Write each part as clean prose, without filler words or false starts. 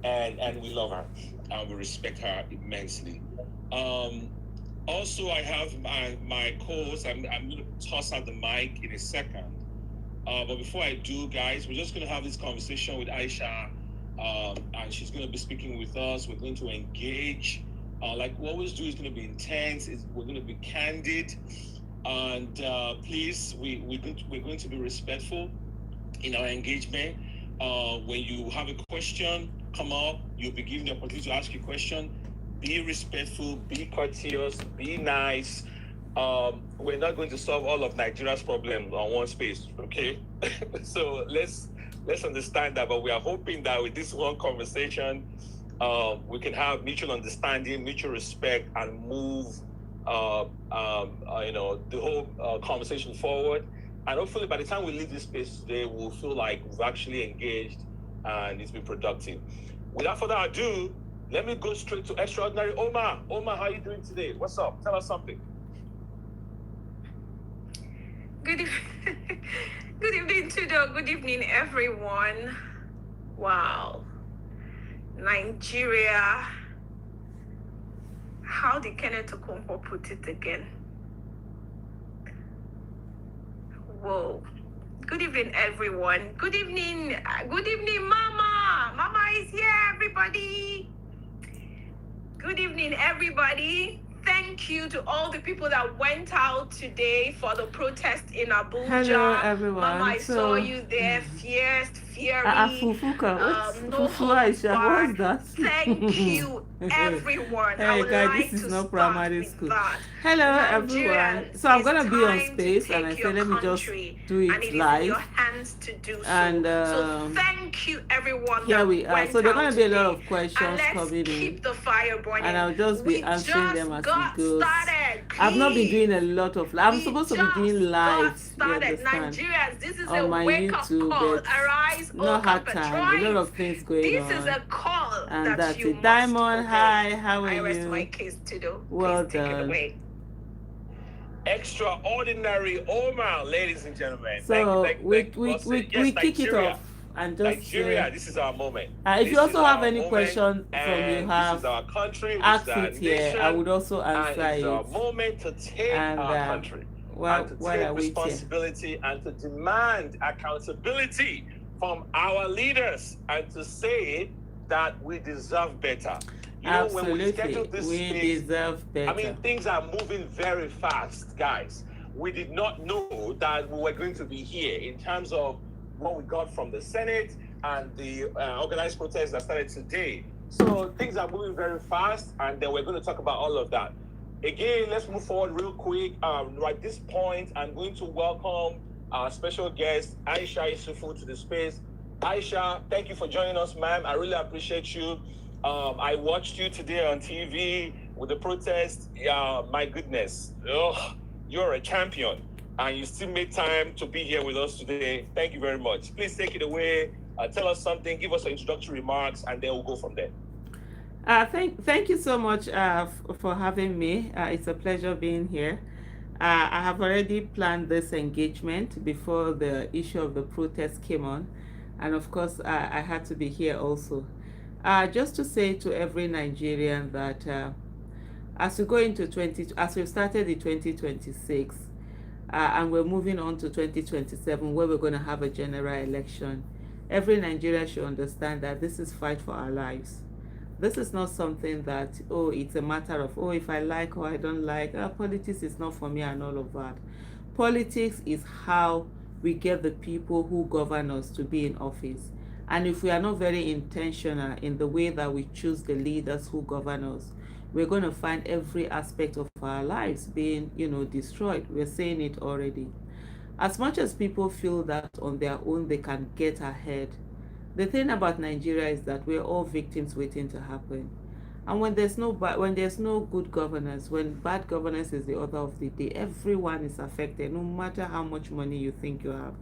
and we love her and we respect her immensely. Also, I have my co-host. I'm going to toss out the mic in a second. But before I do, guys, we're just going to have this conversation with Aisha, and she's going to be speaking with us. We're going to engage. Like we always do, it's going to be intense. We're going to be candid. And please, we're going to be respectful in our engagement. When you have a question come up, you'll be given the opportunity to ask your question. Be respectful, be courteous, be nice. We're not going to solve all of Nigeria's problems on one space, okay? So let's understand that. But we are hoping that with this one conversation, we can have mutual understanding, mutual respect, and move, the whole conversation forward. And hopefully, by the time we leave this space today, we'll feel like we've actually engaged and it's been productive. Without further ado, let me go straight to extraordinary Omar. Omar, how are you doing today? What's up? Tell us something. Good evening, Tudo. Good evening, everyone. Wow. Nigeria. How did Kenneth Okonkwo put it again? Whoa. Good evening, everyone. Good evening, Mama. Mama is here, everybody. Good evening, everybody. Thank you to all the people that went out today for the protest in Abuja. Hello, everyone. Mama, I saw you there, fierce, fiery. Fufuka, no Fufu Aisha, what's that? Thank you, everyone. Hey, guys, this is not primary school. Hello, everyone. So I'm gonna be on space, and I said let me just do it live. Your hands to do so. And so thank you, everyone. Here we are. So there are gonna be a lot of questions coming in. Keep the fire burning. And I'll just be answering them as it goes. Started, I've not been doing a lot of. I'm supposed to be doing live. Nigerians, this is on a my wake-up YouTube, call. Arise, not hard time. A lot of things going on. This is a call and that's it. Diamond, hi, how are you? I rest my case to do. Well Please done. Take it away. Extraordinary Omar, ladies and gentlemen. So we kick it off. And just Nigeria, this is our moment. If you also have any questions from you have, this is our country, ask it here. I would also answer it. It's our moment to take our country and to take responsibility and to demand accountability from our leaders and to say that we deserve better. You know, Absolutely, when we scheduled this space, deserve better. I mean, things are moving very fast, guys. We did not know that we were going to be here in terms of what we got from the Senate and the organized protests that started today. So things are moving very fast, and then we're going to talk about all of that. Again, let's move forward real quick. Right at this point, I'm going to welcome our special guest, Aisha Yesufu, to the space. Aisha, thank you for joining us, ma'am. I really appreciate you. I watched you today on TV with the protest. My goodness, you're a champion. And you still made time to be here with us today. Thank you very much. Please take it away. Tell us something. Give us some introductory remarks, and then we'll go from there. Thank you so much for having me. It's a pleasure being here. I have already planned this engagement before the issue of the protest came on. And of course, I had to be here also. Just to say to every Nigerian that as we go into as we've started the 2026, and we're moving on to 2027, where we're going to have a general election, every Nigerian should understand that this is fight for our lives. This is not something that, it's a matter of, if I like or I don't like, politics is not for me and all of that. Politics is how we get the people who govern us to be in office. And if we are not very intentional in the way that we choose the leaders who govern us, we're going to find every aspect of our lives being, destroyed. We're saying it already. As much as people feel that on their own they can get ahead, the thing about Nigeria is that we're all victims waiting to happen. And when there's no good governance, when bad governance is the order of the day, everyone is affected, no matter how much money you think you have.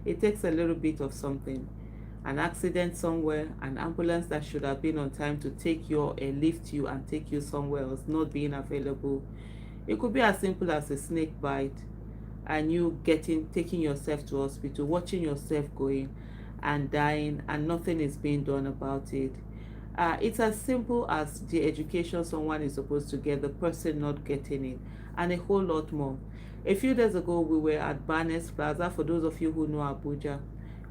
It takes a little bit of something. An accident somewhere, an ambulance that should have been on time to take you or lift you and take you somewhere else not being available. It could be as simple as a snake bite and you taking yourself to hospital, watching yourself going and dying, and nothing is being done about it. It's as simple as the education someone is supposed to get, the person not getting it, and a whole lot more. A few days ago, we were at Barnes Plaza, for those of you who know Abuja,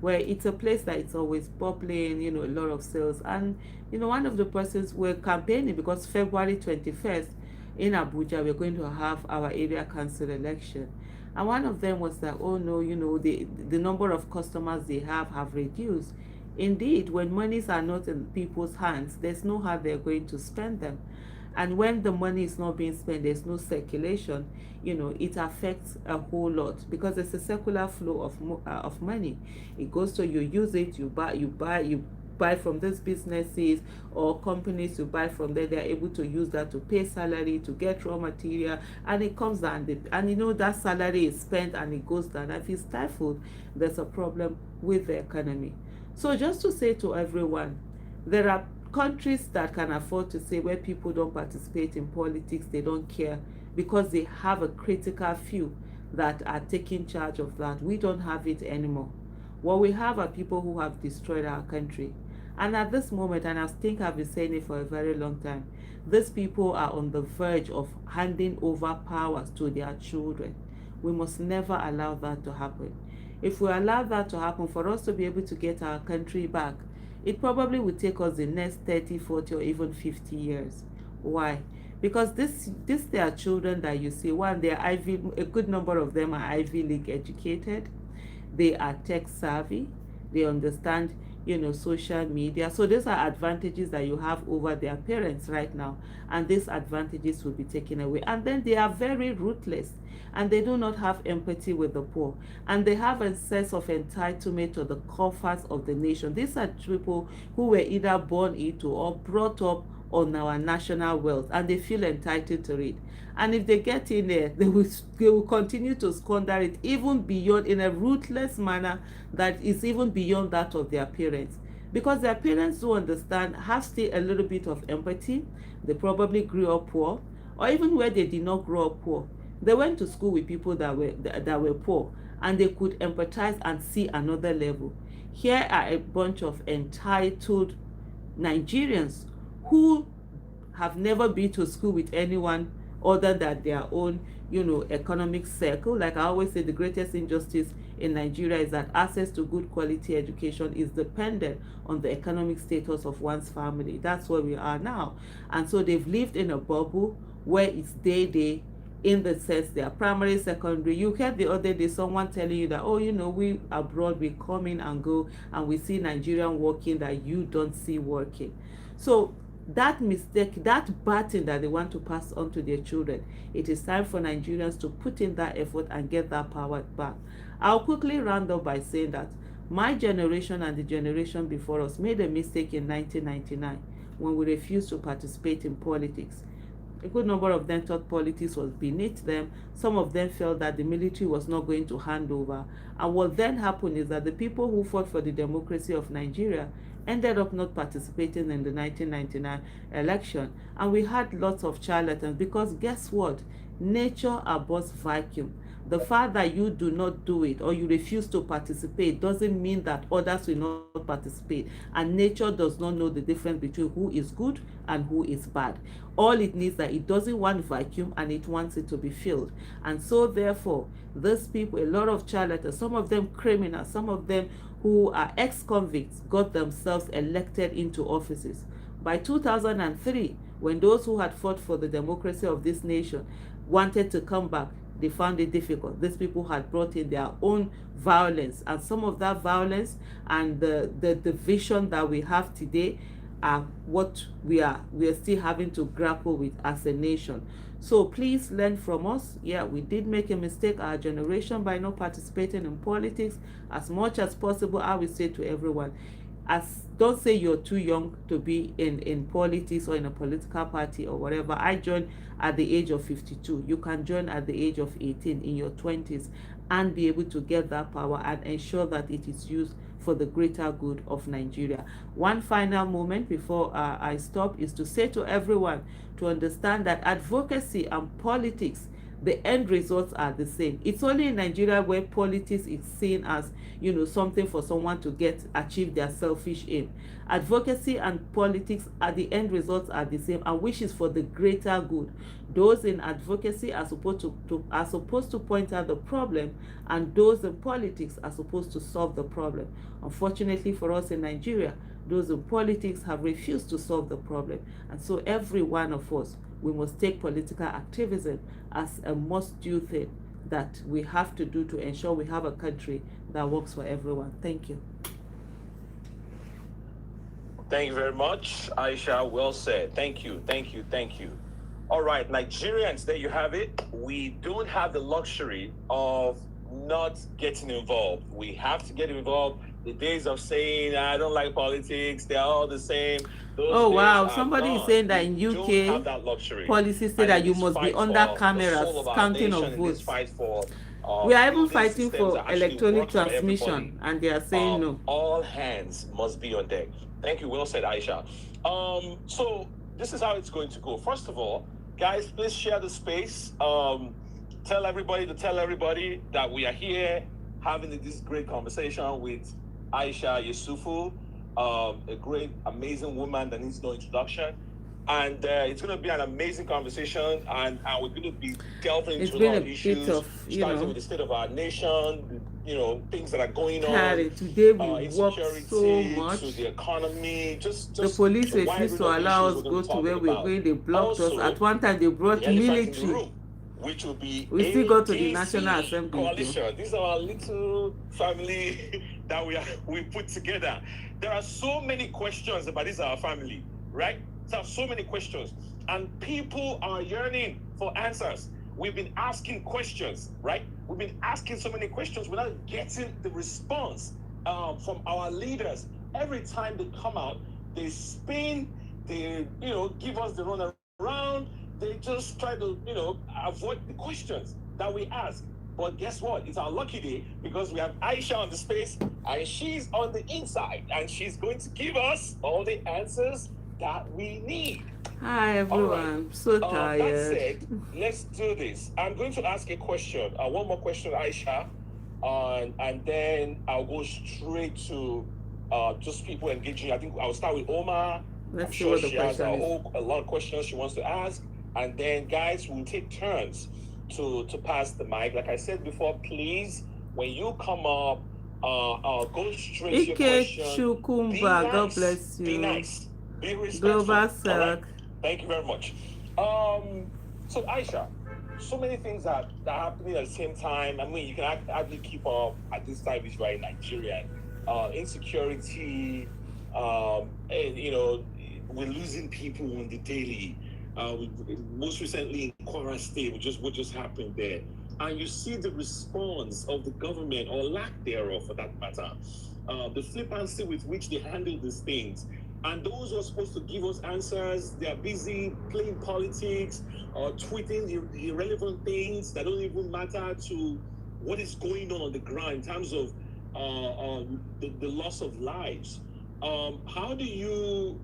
where it's a place that it's always bubbling, a lot of sales. And, one of the persons were campaigning because February 21st in Abuja, we're going to have our area council election. And one of them was that, oh no, the number of customers they have reduced. Indeed, when monies are not in people's hands, there's no how they're going to spend them. And when the money is not being spent, there's no circulation, it affects a whole lot because it's a circular flow of money. It goes to, you use it, you buy from these businesses or companies, you buy from there, they're able to use that to pay salary, to get raw material, and it comes down. And that salary is spent and it goes down. If it's stifled, there's a problem with the economy. So just to say to everyone, there are countries that can afford to say where people don't participate in politics, they don't care because they have a critical few that are taking charge of that. We don't have it anymore. What we have are people who have destroyed our country. And at this moment, and I think I've been saying it for a very long time, these people are on the verge of handing over powers to their children. We must never allow that to happen. If we allow that to happen, for us to be able to get our country back, it probably will take us the next 30, 40, or even 50 years. Why? Because this they are children that you see. One, they are a good number of them are Ivy League educated. They are tech savvy. They understand, social media. So these are advantages that you have over their parents right now. And these advantages will be taken away. And then they are very ruthless. And they do not have empathy with the poor. And they have a sense of entitlement to the coffers of the nation. These are people who were either born into or brought up on our national wealth, and they feel entitled to it. And if they get in there, they will continue to squander it, even beyond, in a ruthless manner that is even beyond that of their parents. Because their parents do understand, have still a little bit of empathy. They probably grew up poor, or even where they did not grow up poor, they went to school with people that were poor, and they could empathize and see another level. Here are a bunch of entitled Nigerians who have never been to school with anyone other than their own, economic circle. Like I always say, the greatest injustice in Nigeria is that access to good quality education is dependent on the economic status of one's family. That's where we are now. And so they've lived in a bubble where it's day, in the sense they are primary, secondary. You heard the other day someone telling you that, oh, we abroad, we come in and go, and we see Nigerian working that you don't see working. So that mistake, that baton that they want to pass on to their children, it is time for Nigerians to put in that effort and get that power back. I'll quickly round up by saying that my generation and the generation before us made a mistake in 1999 when we refused to participate in politics. A good number of them thought politics was beneath them. Some of them felt that the military was not going to hand over. And what then happened is that the people who fought for the democracy of Nigeria ended up not participating in the 1999 election. And we had lots of charlatans because guess what? Nature abhors vacuum. The fact that you do not do it or you refuse to participate doesn't mean that others will not participate. And nature does not know the difference between who is good and who is bad. All it needs that it doesn't want vacuum and it wants it to be filled. And so therefore, these people, a lot of charlatans, some of them criminals, some of them who are ex-convicts, got themselves elected into offices. By 2003, when those who had fought for the democracy of this nation wanted to come back, they found it difficult. These people had brought in their own violence, and some of that violence and the division that we have today are what we are still having to grapple with as a nation. So please learn from us. Yeah, we did make a mistake, our generation, by not participating in politics. As much as possible, I will say to everyone, don't say you're too young to be in politics or in a political party or whatever. I joined at the age of 52. You can join at the age of 18 in your 20s and be able to get that power and ensure that it is used for the greater good of Nigeria. One final moment before I stop is to say to everyone to understand that advocacy and politics, the end results are the same. It's only in Nigeria where politics is seen as, something for someone to achieve their selfish aim. Advocacy and politics at the end results are the same, and which is for the greater good. Those in advocacy are supposed to point out the problem, and those in politics are supposed to solve the problem. Unfortunately for us in Nigeria, those in politics have refused to solve the problem, and so every one of us, we must take political activism as a must-do thing that we have to do to ensure we have a country that works for everyone. Thank you. Thank you very much, Aisha. Well said. Thank you, thank you, thank you. All right, Nigerians, there you have it. We don't have the luxury of not getting involved. We have to get involved. The days of saying, I don't like politics, they're all the same. Oh wow, somebody is saying that in UK, policies say that you must be under cameras counting of votes. We are even fighting for electronic transmission, and they are saying no. All hands must be on deck. Thank you. Well said, Aisha. So this is how it's going to go. First of all, guys, please share the space. Tell everybody that we are here having this great conversation with Aisha Yesufu, a great, amazing woman that needs no introduction. And it's going to be an amazing conversation, and we're going to be delving into a lot of issues, starting with the state of our nation, things that are going on. Today we worked so much. To the economy, just the police refused to allow us go to where we're going. They blocked us. At one time, they brought military. Which will be we still go to the National Assembly coalition. These are our little family that we put together. There are so many questions about this our family, right? There are so many questions, and people are yearning for answers. We've been asking questions, right? We've been asking so many questions without getting the response from our leaders. Every time they come out, they spin, they give us the run around. They just try to avoid the questions that we ask. But guess what? It's our lucky day because we have Aisha on the space, and she's on the inside, and she's going to give us all the answers that we need. Hi everyone, right. So tired. That said, let's do this. I'm going to ask a question, one more question, Aisha, and then I'll go straight to just people engaging. I think I'll start with Omar. Let's I'm see sure what the she has question is. a lot of questions she wants to ask, and then guys will take turns to pass the mic. Like I said before, please, when you come up, go straight to your question. Chukumba, be nice. God bless you. Be nice. Be respectful. Global Circ. Right? Thank you very much. So Aisha, so many things are happening at the same time. I mean, you can hardly keep up at this time, which right in Nigeria. Insecurity, and we're losing people on the daily. Most recently in Kwara State, what just happened there, and you see the response of the government, or lack thereof, for that matter, the flippancy with which they handle these things. And those who are supposed to give us answers, they are busy playing politics or tweeting irrelevant things that don't even matter to what is going on the ground in terms of the loss of lives. How do you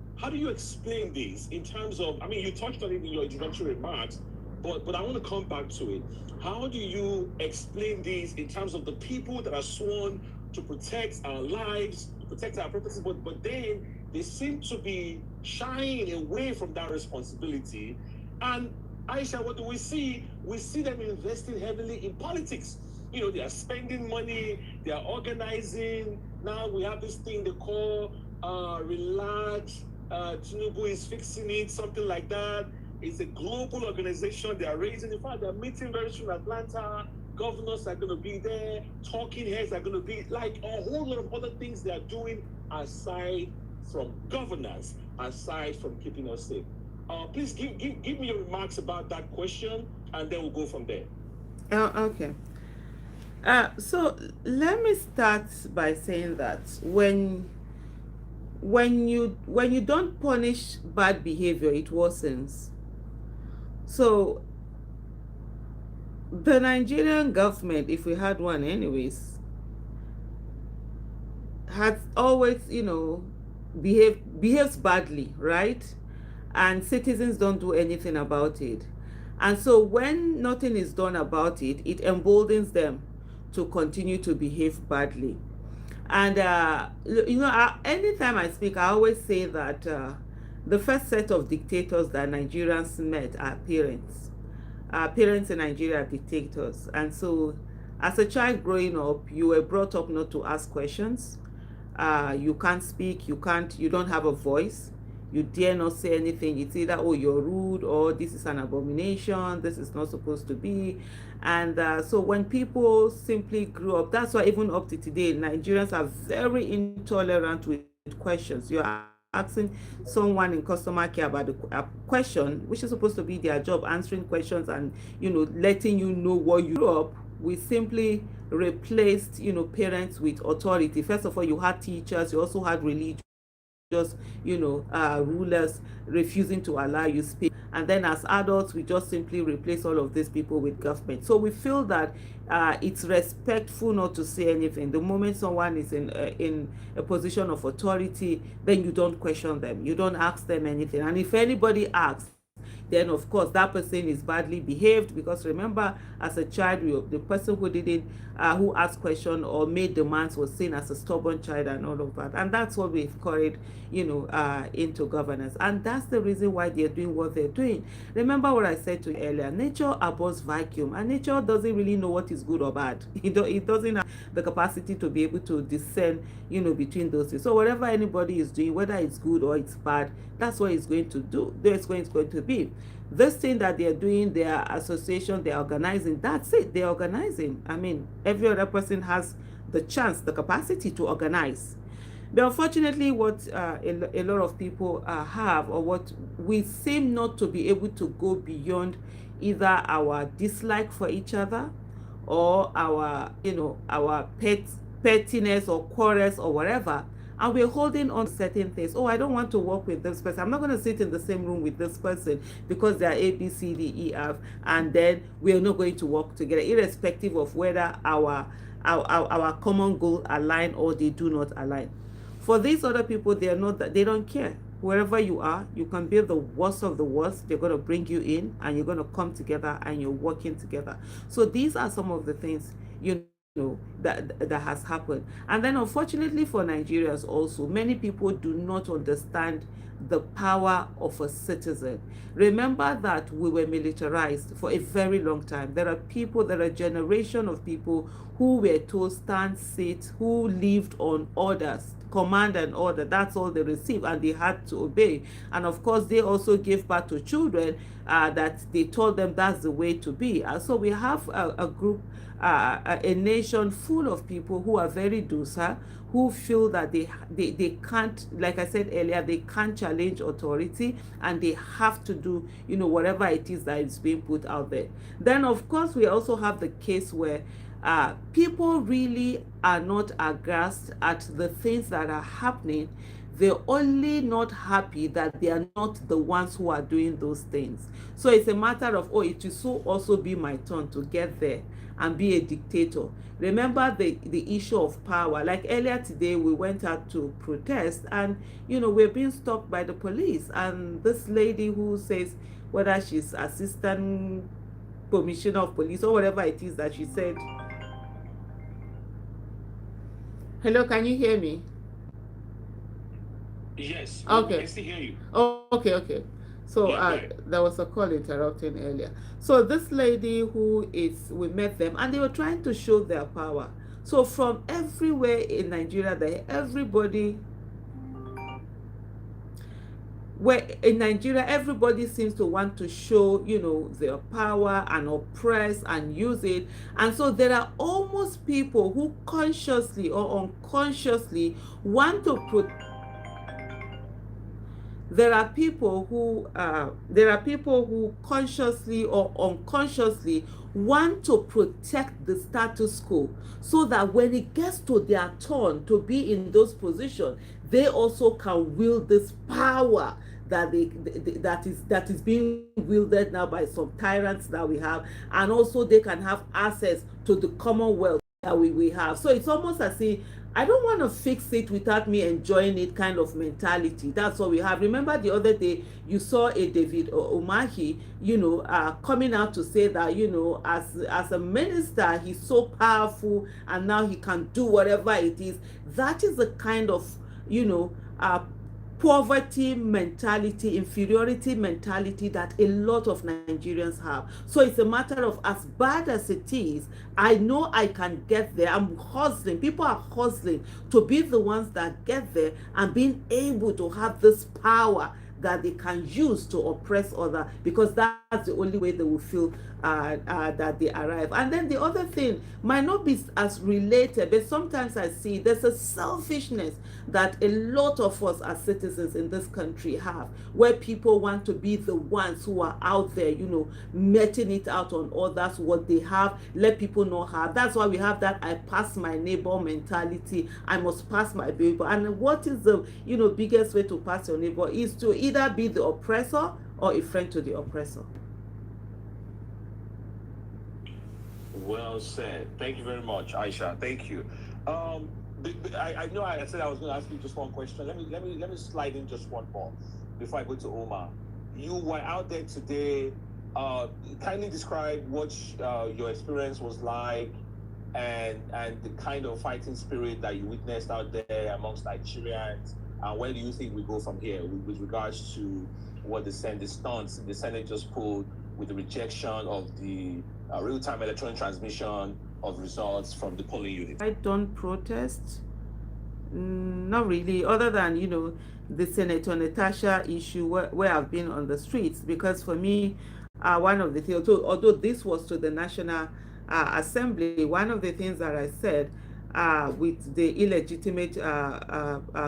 explain this in terms of? I mean, you touched on it in your introductory remarks, but I want to come back to it. How do you explain this in terms of the people that are sworn to protect our lives, to protect our properties, but then they seem to be shying away from that responsibility? And Aisha, what do we see? We see them investing heavily in politics. They are spending money, they are organizing. Now we have this thing they call Relax, Tinubu is fixing it, something like that. It's a global organization. They are raising, in fact, they're meeting very soon in Atlanta. Governors are going to be there. Talking heads are going to be, like a whole lot of other things they are doing aside from governance, aside from keeping us safe. Please give me your remarks about that question, and then we'll go from there. Okay. So let me start by saying that when you don't punish bad behavior, it worsens. So the Nigerian government, if we had one anyways, has always, behaves badly, right? And citizens don't do anything about it. And so when nothing is done about it, it emboldens them to continue to behave badly. And anytime I speak, I always say that the first set of dictators that Nigerians met are parents. Parents in Nigeria are dictators. And so, as a child growing up, you were brought up not to ask questions. You can't speak, you don't have a voice. You dare not say anything. It's either, oh, you're rude, or this is an abomination, this is not supposed to be. And so when people simply grew up, that's why even up to today, Nigerians are very intolerant with questions. You're asking someone in customer care about a question, which is supposed to be their job, answering questions and, letting you know what you grew up. We simply replaced, parents with authority. First of all, you had teachers, you also had religious, rulers refusing to allow you speak. And then as adults, we just simply replace all of these people with government. So we feel that it's respectful not to say anything. The moment someone is in a position of authority, then you don't question them. You don't ask them anything. And if anybody asks, then of course that person is badly behaved, because remember, as a child, the person who didn't who asked question or made demands was seen as a stubborn child and all of that. And that's what we've carried into governance, and that's the reason why they're doing what they're doing. Remember what I said to you earlier: nature abhors vacuum, and nature doesn't really know what is good or bad. It doesn't have the capacity to be able to discern between those things. So whatever anybody is doing, whether it's good or it's bad, that's what it's going to do. That's what it's going to be. This thing that they're doing, their association, they're organizing, that's it. They're organizing. I mean, every other person has the chance, the capacity to organize. But unfortunately, what a lot of people have, or what we seem not to be able to go beyond either our dislike for each other, or our pettiness or quarrels or whatever, and we're holding on to certain things. Oh, I don't want to work with this person. I'm not going to sit in the same room with this person because they are A, B, C, D, E, F, and then we are not going to work together, irrespective of whether our common goal align or they do not align. For these other people, they are not that, they don't care. Wherever you are, you can be the worst of the worst. They're going to bring you in, and you're going to come together, and you're working together. So these are some of the things that has happened. And then unfortunately for Nigerians also, many people do not understand the power of a citizen. Remember that we were militarized for a very long time. There are a generation of people who were told stand, sit, who lived on orders, command and order. That's all they received, and they had to obey. And of course, they also gave birth to children that they told them that's the way to be. So we have a group, a nation full of people who are very docile, who feel that they can't, like I said earlier, they can't challenge authority, and they have to do whatever it is that is being put out there. Then of course we also have the case where people really are not aghast at the things that are happening. They're only not happy that they are not the ones who are doing those things. So it's a matter of, oh, it will so also be my turn to get there and be a dictator. Remember the issue of power. Like earlier today, we went out to protest, and we're being stopped by the police. And this lady who says, whether she's assistant commissioner of police or whatever it is that she said. Hello, can you hear me? Yes, we Okay. can still hear you. Okay. So Yeah, go ahead. there was a call interrupting earlier. So this lady we met them, and they were trying to show their power. So from everywhere in Nigeria, everybody seems to want to show, their power and oppress and use it. And so there are almost people who consciously or unconsciously want to there are people who consciously or unconsciously want to protect the status quo, so that when it gets to their turn to be in those positions, they also can wield this power that is being wielded now by some tyrants that we have, and also they can have access to the commonwealth that we have. So it's almost as if I don't want to fix it without me enjoying it kind of mentality. That's what we have. Remember the other day you saw a David Omahi, coming out to say that, as a minister, he's so powerful and now he can do whatever it is. That is the kind of, poverty mentality, inferiority mentality that a lot of Nigerians have. So it's a matter of, as bad as it is, I know I can get there. I'm hustling. People are hustling to be the ones that get there and being able to have this power that they can use to oppress others, because that's the only way they will feel that they arrive. And then the other thing might not be as related, but sometimes I see there's a selfishness that a lot of us as citizens in this country have, where people want to be the ones who are out there, meting it out on others, what they have, let people know how. That's why we have that I pass my neighbor mentality. I must pass my neighbor. And what is the biggest way to pass your neighbor is to either be the oppressor or a friend to the oppressor. Well said. Thank you very much, Aisha. Thank you. I know I said I was going to ask you just one question. Let me slide in just one more before I go to Omar. You were out there today. Kindly describe what your experience was like, and the kind of fighting spirit that you witnessed out there amongst Nigerians. And where do you think we go from here with regards to what the Senate just pulled with the rejection of the real-time electronic transmission of results from the polling unit? I don't protest. Not really, other than, the Senator Natasha issue where I've been on the streets, because for me, one of the things, although this was to the National Assembly, one of the things that I said with the illegitimate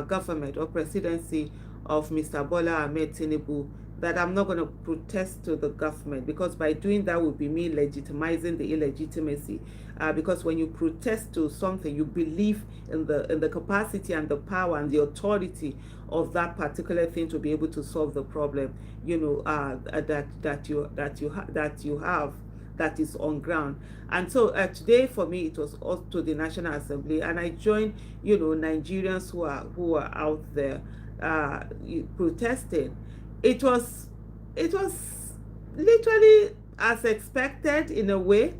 government or presidency of Mr. Bola Ahmed Tinubu, that I'm not going to protest to the government, because by doing that would be me legitimizing the illegitimacy. Because when you protest to something, you believe in the capacity and the power and the authority of that particular thing to be able to solve the problem, that you have, that is on ground. And so today for me it was also to the National Assembly, and I joined Nigerians who are out there protesting. It was literally as expected in a way,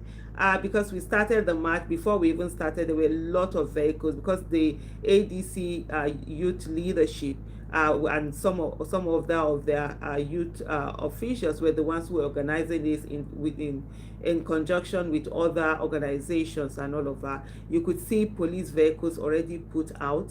because we started the march. Before we even started, there were a lot of vehicles, because the ADC youth leadership and some of their youth officials were the ones who were organizing this in conjunction with other organizations and all of that. You could see police vehicles already put out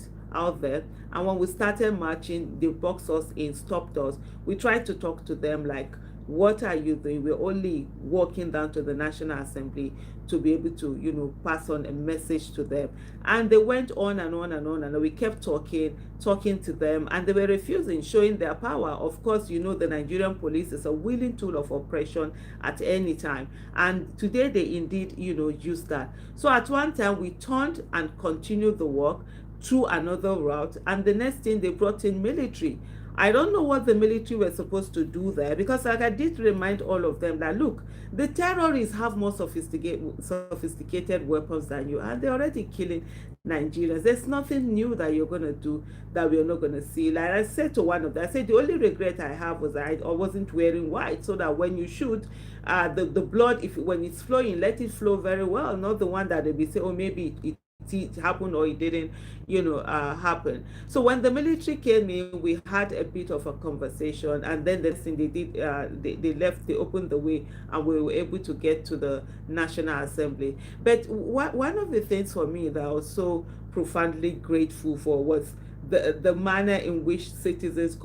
there, and when we started marching, they boxed us in, stopped us. We tried to talk to them like, what are you doing? We're only walking down to the National Assembly to be able to pass on a message to them. And they went on and on and on, and we kept talking to them, and they were refusing, showing their power. Of course, the Nigerian police is a willing tool of oppression at any time, and today they indeed use that. So at one time we turned and continued the work through another route, and the next thing, they brought in military. I don't know what the military were supposed to do there, because like I did remind all of them that, look, the terrorists have more sophisticated weapons than you, and they're already killing Nigerians. There's nothing new that you're going to do that we're not going to see. Like I said to one of them, I said, the only regret I have was that I wasn't wearing white, so that when you shoot, the blood, when it's flowing, let it flow very well, not the one that they'll be saying, oh, maybe it happened or it didn't happen. So when the military came in, we had a bit of a conversation, and then the next thing they did, they left, they opened the way, and we were able to get to the National Assembly. But one of the things for me that I was so profoundly grateful for was the manner in which citizens